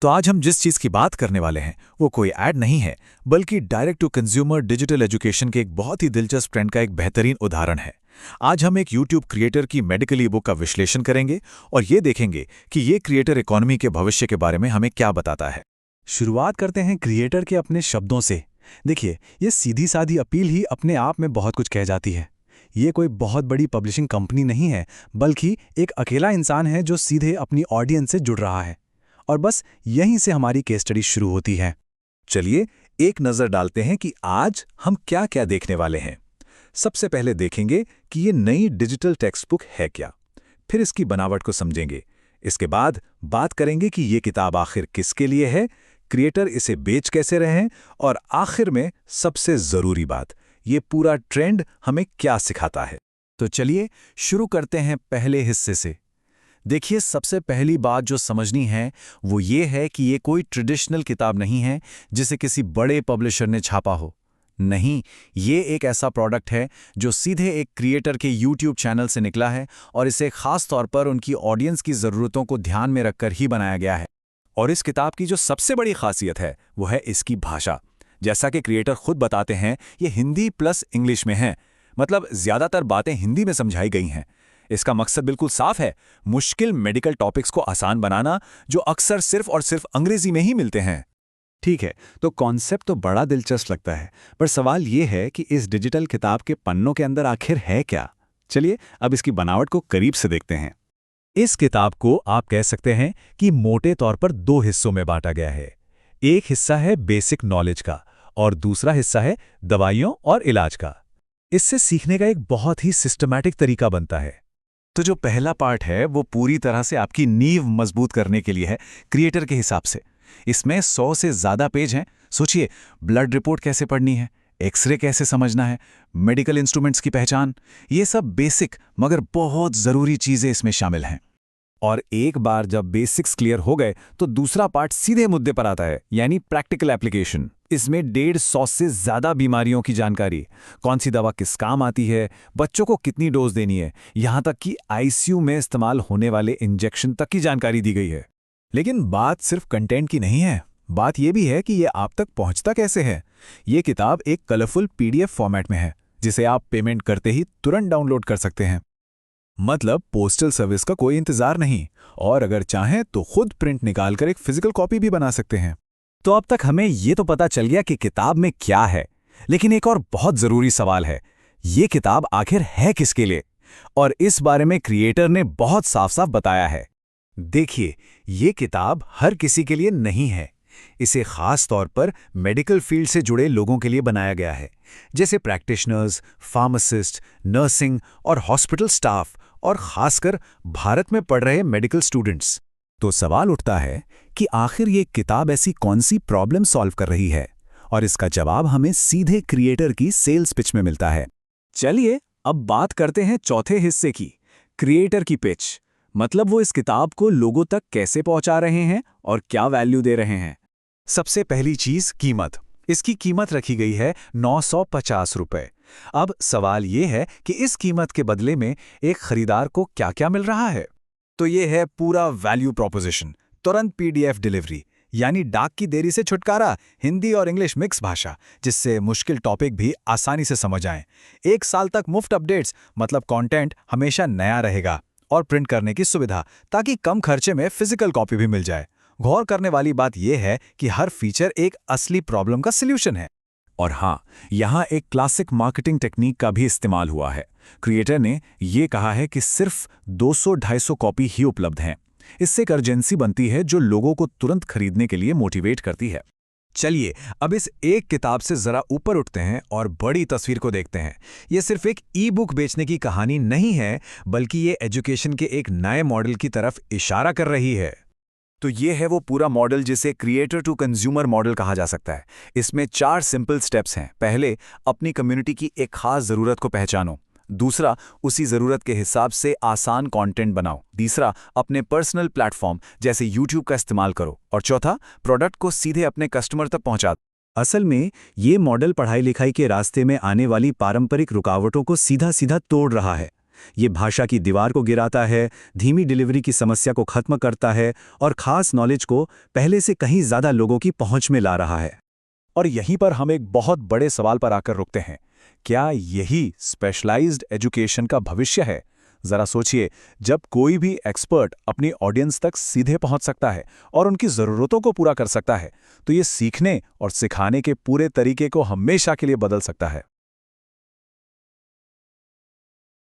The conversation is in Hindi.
तो आज हम जिस चीज़ की बात करने वाले हैं वो कोई ऐड नहीं है, बल्कि direct to consumer digital education के एक बहुत ही दिलचस्प ट्रेंड का एक बेहतरीन उदाहरण है। आज हम एक यूट्यूब क्रिएटर की मेडिकल ई बुक का विश्लेषण करेंगे और ये देखेंगे कि ये क्रिएटर इकोनॉमी के भविष्य के बारे में हमें क्या बताता है। शुरुआत करते हैं क्रिएटर के अपने शब्दों से। देखिए, ये सीधी सादी अपील ही अपने आप में बहुत कुछ कह जाती है। ये कोई बहुत बड़ी पब्लिशिंग कंपनी नहीं है, बल्कि एक अकेला इंसान है जो सीधे अपनी ऑडियंस से जुड़ रहा है। और बस यहीं से हमारी केस स्टडी शुरू होती है। चलिए एक नज़र डालते हैं कि आज हम क्या क्या देखने वाले हैं। सबसे पहले देखेंगे कि ये नई डिजिटल टेक्स्ट बुक है क्या, फिर इसकी बनावट को समझेंगे। इसके बाद बात करेंगे कि ये किताब आखिर किसके लिए है, क्रिएटर इसे बेच कैसे रहे हैं, और आखिर में सबसे ज़रूरी बात, ये पूरा ट्रेंड हमें क्या सिखाता है। तो चलिए शुरू करते हैं पहले हिस्से से। देखिए, सबसे पहली बात जो समझनी है वो ये है कि ये कोई ट्रेडिशनल किताब नहीं है जिसे किसी बड़े पब्लिशर ने छापा हो। नहीं, ये एक ऐसा प्रोडक्ट है जो सीधे एक क्रिएटर के यूट्यूब चैनल से निकला है और इसे खास तौर पर उनकी ऑडियंस की ज़रूरतों को ध्यान में रखकर ही बनाया गया है। और इस किताब की जो सबसे बड़ी खासियत है वो है इसकी भाषा। जैसा कि क्रिएटर खुद बताते हैं, ये हिंदी प्लस इंग्लिश में है, मतलब ज़्यादातर बातें हिंदी में समझाई गई हैं। इसका मकसद बिल्कुल साफ है, मुश्किल मेडिकल टॉपिक्स को आसान बनाना, जो अक्सर सिर्फ और सिर्फ अंग्रेजी में ही मिलते हैं। ठीक है, तो कॉन्सेप्ट तो बड़ा दिलचस्प लगता है, पर सवाल ये है कि इस डिजिटल किताब के पन्नों के अंदर आखिर है क्या। चलिए अब इसकी बनावट को करीब से देखते हैं। इस किताब को आप कह सकते हैं कि मोटे तौर पर दो हिस्सों में बांटा गया है। एक हिस्सा है बेसिक नॉलेज का और दूसरा हिस्सा है दवाइयों और इलाज का। इससे सीखने का एक बहुत ही सिस्टमैटिक तरीका बनता है। तो जो पहला पार्ट है वो पूरी तरह से आपकी नींव मजबूत करने के लिए है क्रिएटर के हिसाब से। इसमें 100 से ज़्यादा पेज हैं। सोचिए, ब्लड रिपोर्ट कैसे पढ़नी है, एक्सरे कैसे समझना है, मेडिकल इंस्ट्रूमेंट्स की पहचान, ये सब बेसिक मगर बहुत ज़रूरी चीज़ें इसमें शामिल हैं। और एक बार जब बेसिक्स क्लियर हो गए तो दूसरा पार्ट सीधे मुद्दे पर आता है, यानी प्रैक्टिकल एप्लीकेशन। इसमें 150 से ज़्यादा बीमारियों की जानकारी, कौन सी दवा किस काम आती है, बच्चों को कितनी डोज देनी है, यहाँ तक कि आईसीयू में इस्तेमाल होने वाले इंजेक्शन तक की जानकारी दी गई है। लेकिन बात सिर्फ कंटेंट की नहीं है, बात यह भी है कि ये आप तक पहुँचता कैसे है। ये किताब एक कलरफुल PDF फॉर्मेट में है, जिसे आप पेमेंट करते ही तुरंत डाउनलोड कर सकते हैं। मतलब पोस्टल सर्विस का कोई इंतजार नहीं, और अगर चाहें तो खुद प्रिंट निकालकर एक फिजिकल कॉपी भी बना सकते हैं। तो अब तक हमें ये तो पता चल गया कि किताब में क्या है, लेकिन एक और बहुत ज़रूरी सवाल है, ये किताब आखिर है किसके लिए? और इस बारे में क्रिएटर ने बहुत साफ साफ बताया है। देखिए, ये किताब हर किसी के लिए नहीं है। इसे खास तौर पर मेडिकल फील्ड से जुड़े लोगों के लिए बनाया गया है, जैसे प्रैक्टिशनर्स, फार्मासिस्ट, नर्सिंग और हॉस्पिटल स्टाफ, और खासकर भारत में पढ़ रहे मेडिकल स्टूडेंट्स। तो सवाल उठता है कि आखिर ये किताब ऐसी कौन सी प्रॉब्लम सॉल्व कर रही है, और इसका जवाब हमें सीधे क्रिएटर की सेल्स पिच में मिलता है। चलिए अब बात करते हैं चौथे हिस्से की, क्रिएटर की पिच। मतलब वो इस किताब को लोगों तक कैसे पहुंचा रहे हैं और क्या वैल्यू दे रहे हैं। सबसे पहली चीज, कीमत। इसकी कीमत रखी गई है 950 रुपए। अब सवाल ये है कि इस कीमत के बदले में एक खरीदार को क्या क्या मिल रहा है। तो ये है पूरा वैल्यू प्रोपोजिशन। तुरंत PDF डिलीवरी, यानी डाक की देरी से छुटकारा, हिंदी और इंग्लिश मिक्स भाषा, जिससे मुश्किल टॉपिक भी आसानी से समझ आएं। 1 साल तक मुफ्त अपडेट्स, मतलब कंटेंट हमेशा नया रहेगा, और प्रिंट करने की सुविधा, ताकि कम खर्चे में फिजिकल कॉपी भी मिल जाए। गौर करने वाली बात यह है कि हर फीचर एक असली प्रॉब्लम का सल्यूशन है। और हाँ, यहाँ एक क्लासिक मार्केटिंग टेक्निक का भी इस्तेमाल हुआ है। क्रिएटर ने ये कहा है कि सिर्फ 200-250 कॉपी ही उपलब्ध हैं। इससे एक अर्जेंसी बनती है जो लोगों को तुरंत खरीदने के लिए मोटिवेट करती है। चलिए अब इस एक किताब से जरा ऊपर उठते हैं और बड़ी तस्वीर को देखते हैं। ये सिर्फ एक ई-बुक बेचने की कहानी नहीं है, बल्कि ये एजुकेशन के एक नए मॉडल की तरफ इशारा कर रही है। तो ये है वो पूरा मॉडल जिसे क्रिएटर टू कंज्यूमर मॉडल कहा जा सकता है। इसमें 4 सिंपल स्टेप्स हैं। पहले, अपनी कम्युनिटी की एक खास ज़रूरत को पहचानो। दूसरा, उसी ज़रूरत के हिसाब से आसान कंटेंट बनाओ। तीसरा, अपने पर्सनल प्लेटफॉर्म जैसे यूट्यूब का इस्तेमाल करो। और चौथा, प्रोडक्ट को सीधे अपने कस्टमर तक पहुंचा। असल में ये मॉडल पढ़ाई लिखाई के रास्ते में आने वाली पारंपरिक रुकावटों को सीधा सीधा तोड़ रहा है। ये भाषा की दीवार को गिराता है, धीमी डिलीवरी की समस्या को खत्म करता है और खास नॉलेज को पहले से कहीं ज़्यादा लोगों की पहुंच में ला रहा है। और यहीं पर हम एक बहुत बड़े सवाल पर आकर रुकते हैं। क्या यही स्पेशलाइज्ड एजुकेशन का भविष्य है? जरा सोचिए, जब कोई भी एक्सपर्ट अपनी ऑडियंस तक सीधे पहुंच सकता है और उनकी ज़रूरतों को पूरा कर सकता है, तो ये सीखने और सिखाने के पूरे तरीके को हमेशा के लिए बदल सकता है।